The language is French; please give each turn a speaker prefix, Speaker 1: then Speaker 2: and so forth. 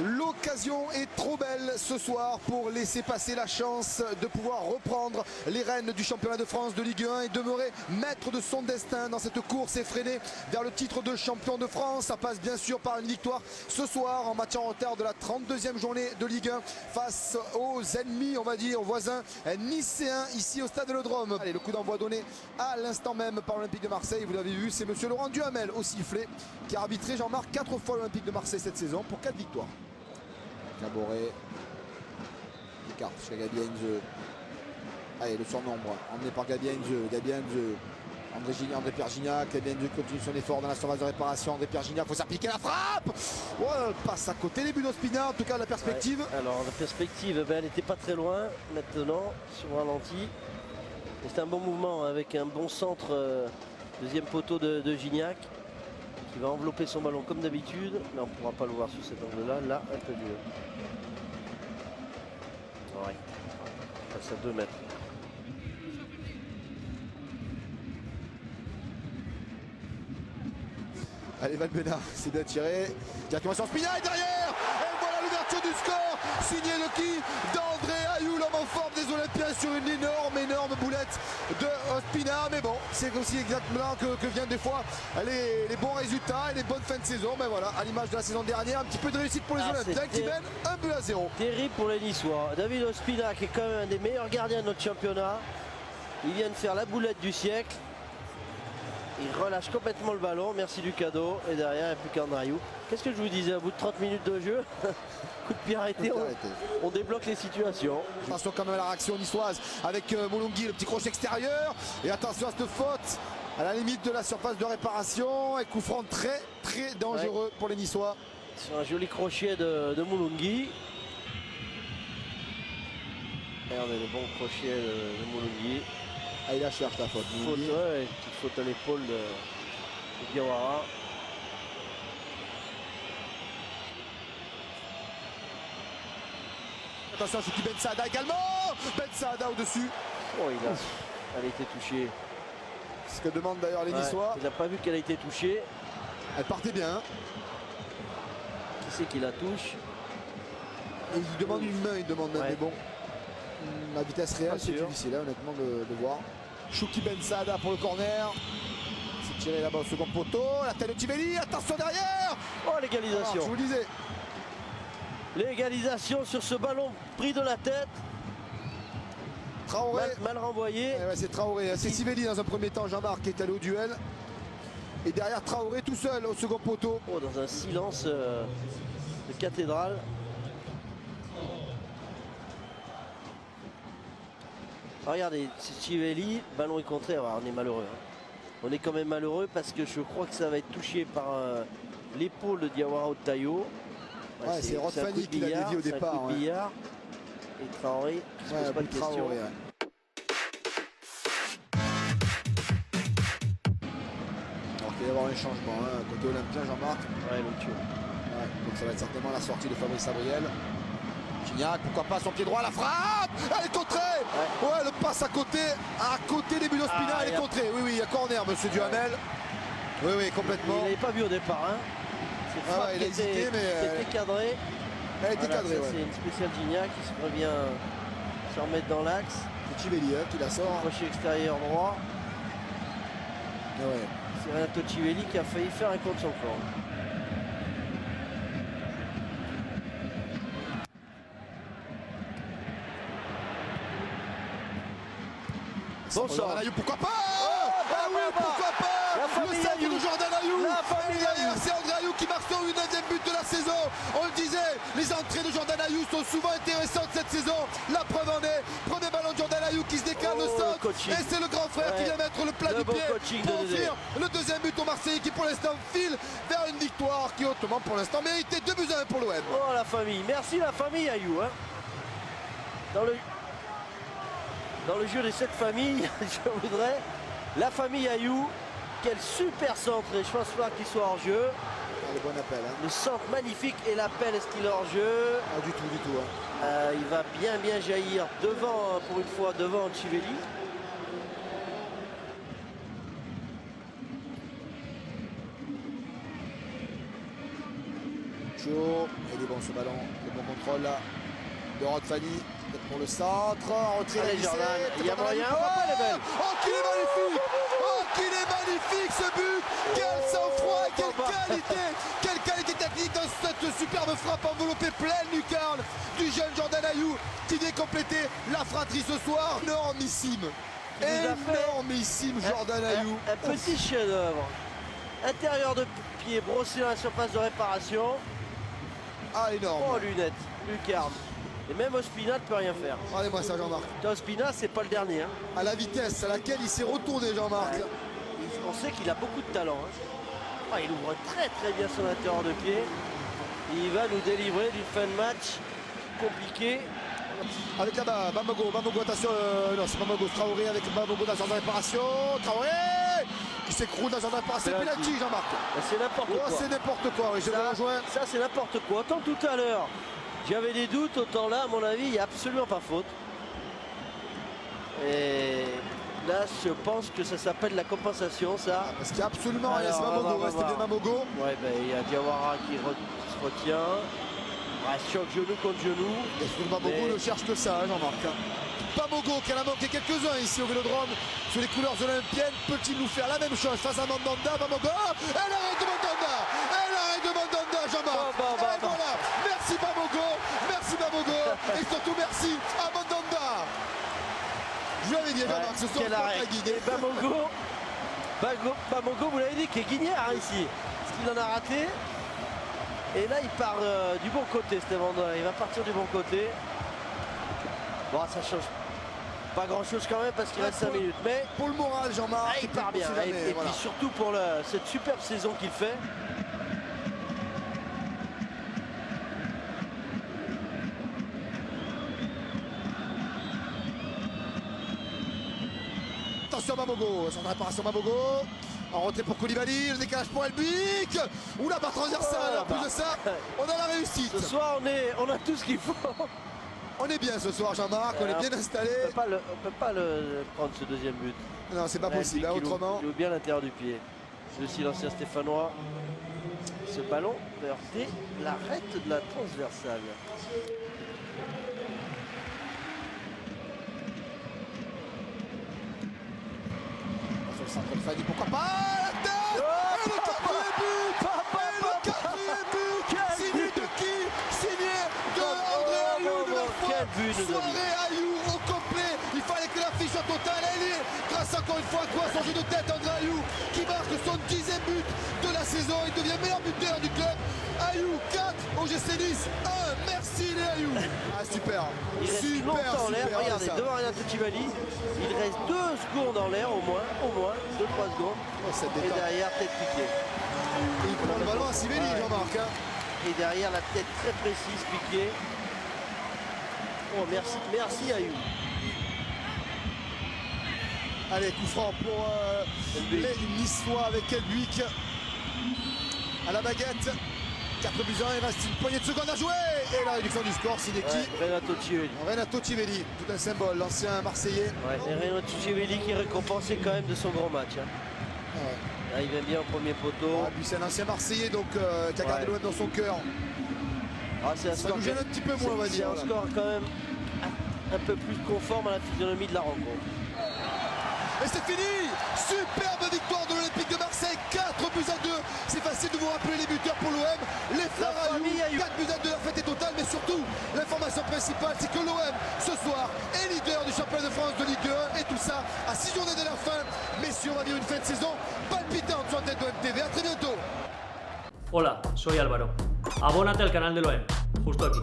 Speaker 1: L'occasion est trop belle ce soir pour laisser passer la chance de pouvoir reprendre les rênes du championnat de France de Ligue 1 et demeurer maître de son destin dans cette course effrénée vers le titre de champion de France. Ça passe bien sûr par une victoire ce soir en match en retard de la 32e journée de Ligue 1 face aux ennemis, on va dire, aux voisins niçéens ici au stade Vélodrome. Allez, le coup d'envoi donné à l'instant même par l'Olympique de Marseille. Vous l'avez vu, c'est monsieur Laurent Duhamel au sifflet qui a arbitré Jean-Marc 4 fois l'Olympique de Marseille cette saison pour 4 victoires. Caboret, écarte chez Gabi Heinze. Allez, le surnombre emmené par Gabi Heinze. Gabi Heinze, André Pierre Gignac. Gabi Heinze continue son effort dans la surface de réparation. André Pierre Gignac, il faut s'appliquer la frappe. Oh, elle passe à côté les buts d'Ospina, en tout cas la perspective.
Speaker 2: Ouais, alors la perspective, elle n'était pas très loin maintenant sur ralenti. C'est un bon mouvement avec un bon centre, deuxième poteau de Gignac, qui va envelopper son ballon comme d'habitude. Là, on ne pourra pas le voir sur cet angle-là. Là, un peu mieux. Ouais. Passe à 2 mètres.
Speaker 1: Allez, Valbuena, c'est bien tiré. Directement sur Spina et derrière. Et voilà l'ouverture du score. Signé le qui d'André Ayew, l'homme en forme des Olympiens sur une énorme boulette de Ospina. Mais bon, c'est aussi exactement que viennent des fois les bons résultats et les bonnes fins de saison. Mais voilà, à l'image de la saison dernière, un petit peu de réussite pour les Olympiens qui mènent 1-0.
Speaker 2: Terrible pour les Niçois. David Ospina, qui est quand même un des meilleurs gardiens de notre championnat. Il vient de faire la boulette du siècle. Il relâche complètement le ballon, merci du cadeau. Et derrière, il n'y a plus qu'André Ayew. Qu'est-ce que je vous disais, au bout de 30 minutes de jeu, coup de pied arrêté, on débloque les situations.
Speaker 1: Attention quand même à la réaction niçoise avec Moulongui, le petit crochet extérieur. Et attention à cette faute à la limite de la surface de réparation. Et coup franc très dangereux pour les Niçois.
Speaker 2: Sur un joli crochet de Moulongui. Regardez le bon crochet de Moulongui.
Speaker 1: Ah, il la cherche la faute.
Speaker 2: Faute, ouais, petite faute à l'épaule de Diawara.
Speaker 1: Attention, c'est Ben Saada également. Ben Saada au-dessus.
Speaker 2: Oh, elle a été touchée.
Speaker 1: C'est ce que demandent d'ailleurs les Niçois.
Speaker 2: Il n'a pas vu qu'elle a été touchée.
Speaker 1: Elle partait bien.
Speaker 2: Qui c'est qui la touche?
Speaker 1: Et il demande une main, il demande même.
Speaker 2: Ouais.
Speaker 1: Mais bon, la vitesse réelle, c'est difficile honnêtement de voir. Chouki Ben Saada pour le corner. C'est tiré là-bas au second poteau. La tête de Tivelli, attention derrière.
Speaker 2: Oh, l'égalisation.
Speaker 1: Je vous le disais.
Speaker 2: L'égalisation sur ce ballon pris de la tête.
Speaker 1: Traoré.
Speaker 2: Mal renvoyé.
Speaker 1: Ouais, c'est Traoré. C'est Tivelli dans un premier temps, Jean-Marc qui est allé au duel. Et derrière Traoré tout seul au second poteau.
Speaker 2: Oh, dans un silence de cathédrale. Regardez, c'est Tivelli, ballon est contré. Alors, on est malheureux. Hein. On est quand même malheureux parce que je crois que ça va être touché par l'épaule de Diawara Otayo.
Speaker 1: Ouais, c'est Rod Fanny qui l'a dévié au départ.
Speaker 2: Un coup de billard. Et Traoré, qui se pose pas de question.
Speaker 1: Traoré, Alors qu'il va y avoir un changement côté olympien, Jean-Marc.
Speaker 2: Ouais, donc
Speaker 1: donc ça va être certainement la sortie de Fabrice Abriel. Gignac, pourquoi pas son pied droit, la frappe. Elle est contrée. Ouais, le passe à côté des buts d'Ospina, elle est contrée. Oui, il y a corner, monsieur Duhamel. Oui, complètement.
Speaker 2: Il n'avait pas vu au départ. Hein.
Speaker 1: Il a hésité, mais
Speaker 2: était cadré.
Speaker 1: Elle était cadrée.
Speaker 2: C'est une spéciale Gignac qui se revient se remettre dans l'axe.
Speaker 1: C'est Tivelli qui la sort.
Speaker 2: Crochet extérieur droit. C'est Renato Tivelli qui a failli faire un contre son camp.
Speaker 1: Bonsoir. Pourquoi pas? Pourquoi pas? Le centre de Jordan Ayew. Derrière, c'est André Ayew qui marque son 9e but de la saison. On le disait, les entrées de Jordan Ayew sont souvent intéressantes cette saison. La preuve en est, premier ballon de Jordan Ayew qui se décale le centre. Et c'est le grand frère qui vient mettre le plat du pied pour offrir le 2e but au Marseillais qui pour l'instant file vers une victoire qui hautement pour l'instant méritait 2-1 pour l'OM.
Speaker 2: Oh la famille, merci la famille Ayew. Hein. Dans le jeu de cette famille, je voudrais la famille Ayew. Quel super centre, et je pense pas qu'il soit hors jeu.
Speaker 1: Le bon appel.
Speaker 2: Le centre magnifique et l'appel, est-ce qu'il est hors jeu?
Speaker 1: Du tout.
Speaker 2: Il va bien jaillir devant, pour une fois, devant Tivelli.
Speaker 1: Chaud, et des bon ce ballon, le bon contrôle là de Rod Fanny. Pour le centre, retrait
Speaker 2: allez Jordan, il y a moyen, oh elle est belle.
Speaker 1: Oh qu'il est magnifique. Oh qu'il est magnifique ce but. Quel sang-froid, quelle qualité technique dans cette superbe frappe enveloppée pleine lucarne du jeune Jordan Ayew qui vient compléter la fratrie ce soir. Énormissime. Énormissime Jordan Ayew.
Speaker 2: Un petit chef-d'œuvre. Intérieur de pied brossé dans la surface de réparation.
Speaker 1: Ah énorme.
Speaker 2: Oh lunettes, lucarne. Et même Ospina ne peut rien faire.
Speaker 1: Regardez-moi ça Jean-Marc.
Speaker 2: Ospina c'est pas le dernier. Hein.
Speaker 1: À la vitesse à laquelle il s'est retourné Jean-Marc.
Speaker 2: Ouais. On sait qu'il a beaucoup de talent. Hein. Oh, il ouvre très bien son intérieur de pied. Il va nous délivrer d'une fin de match compliquée.
Speaker 1: Avec là-bas, Bambogo, attention, non c'est Bambogo, Traoré avec Bambogo dans la zone de réparation. Traoré qui s'écroule dans la zone de réparation. Penalty Jean-Marc.
Speaker 2: C'est n'importe quoi.
Speaker 1: C'est n'importe quoi, oui, je le rejoins.
Speaker 2: Ça c'est n'importe quoi. Autant tout à l'heure. J'avais des doutes, autant là, à mon avis, il n'y a absolument pas faute. Et là, je pense que ça s'appelle la compensation, ça.
Speaker 1: Parce qu'il n'y a absolument rien, c'est Bambogo, c'était bien Bambogo.
Speaker 2: Ouais, ben, il y a Diawara qui se retient. Choc genou contre genou.
Speaker 1: Et sur Bambogo ne cherche que ça, Jean-Marc. Bambogo qui en a manqué quelques-uns ici au Vélodrome sur les couleurs olympiennes. Peut-il nous faire la même chose face à Mandanda? Bambogo, elle arrête de Mandanda. Elle arrête de Mandanda, Jean-Marc. Et voilà, merci Bambogo. Merci Bambogo. Et surtout merci à Mandanda. Je vous l'avais dit, Jean-Marc, ce soir,
Speaker 2: la guidée. Bambogo, vous l'avez dit, qui est guignard ici. Parce qu'il en a raté. Et là, il part du bon côté, Stéphane. Il va partir du bon côté. Bon, ça change pas grand-chose quand même parce qu'il reste 5 minutes. Mais
Speaker 1: pour le moral, Jean-Marc,
Speaker 2: il part bien. Et puis surtout pour cette superbe saison qu'il fait.
Speaker 1: Attention Bambogo, centre de réparation Bambogo. En retrait pour Koulibaly, le décalage pour Elbic. Oula, par transversale, en plus de ça, on a la réussite.
Speaker 2: Ce soir, on a tout ce qu'il faut.
Speaker 1: On est bien ce soir, Jean-Marc, on est bien installé.
Speaker 2: On peut pas le prendre ce deuxième but.
Speaker 1: Non, c'est pas possible, hein, autrement.
Speaker 2: Il ouvre bien l'intérieur du pied. Le l'ancien stéphanois. Ce ballon va heurter l'arête de la transversale.
Speaker 1: Centre de Fanny, pourquoi pas la tête. Et le quatrième but. Et le quatrième but. Signé de qui? Signé de André Ayew de la fois. Soirée Ayew au complet. Il fallait que l'affiche soit totale. Elle est grâce encore une fois à quoi? Son jeu de tête, André Ayew qui marque son 10e but de la saison. Il devient meilleur buteur du club. Ayew 4, OGC Nice 1. Merci les Ayew. Ah super.
Speaker 2: Il reste longtemps en l'air. Regardez, devant Renato Civali, il reste 2 secondes en l'air au moins 2-3 secondes.
Speaker 1: Oh,
Speaker 2: et derrière, tête piquée.
Speaker 1: Et il prend le ballon à Civali, Jean-Marc.
Speaker 2: Et derrière, la tête très précise, piquée. Oh, merci Ayew.
Speaker 1: Allez, coup franc pour les Niçois avec Elbuik à la baguette. 4 buts 1, il reste une poignée de secondes à jouer. Et la réduction du score, c'est qui?
Speaker 2: Renato Civali.
Speaker 1: Renato Civali, tout un symbole, l'ancien Marseillais.
Speaker 2: Ouais, et Renato Civali qui est récompensé quand même de son grand match. Hein. Ouais. Là, il vient bien au premier poteau.
Speaker 1: Ah, puis c'est un ancien Marseillais donc qui a gardé l'OM dans son cœur.
Speaker 2: Ah, ça nous
Speaker 1: gêne un petit peu moins, on va dire.
Speaker 2: C'est un score quand même un peu plus conforme à la physionomie de la rencontre.
Speaker 1: Et c'est fini. Superbe victoire de l'Olympique de Marseille, 4 buts à 2. C'est facile de vous rappeler les buteurs pour l'OM. Les frères Ayew, 4 buts à 2, la fête est totale. Mais surtout, l'information principale, c'est que l'OM, ce soir, est leader du championnat de France de Ligue 1. Et tout ça à 6 journées de la fin. Messieurs, on va vivre une fin de saison palpitante sur la tête de MTV. À très bientôt.
Speaker 3: Hola, soy Álvaro. Abónate al canal de l'OM, justo aquí.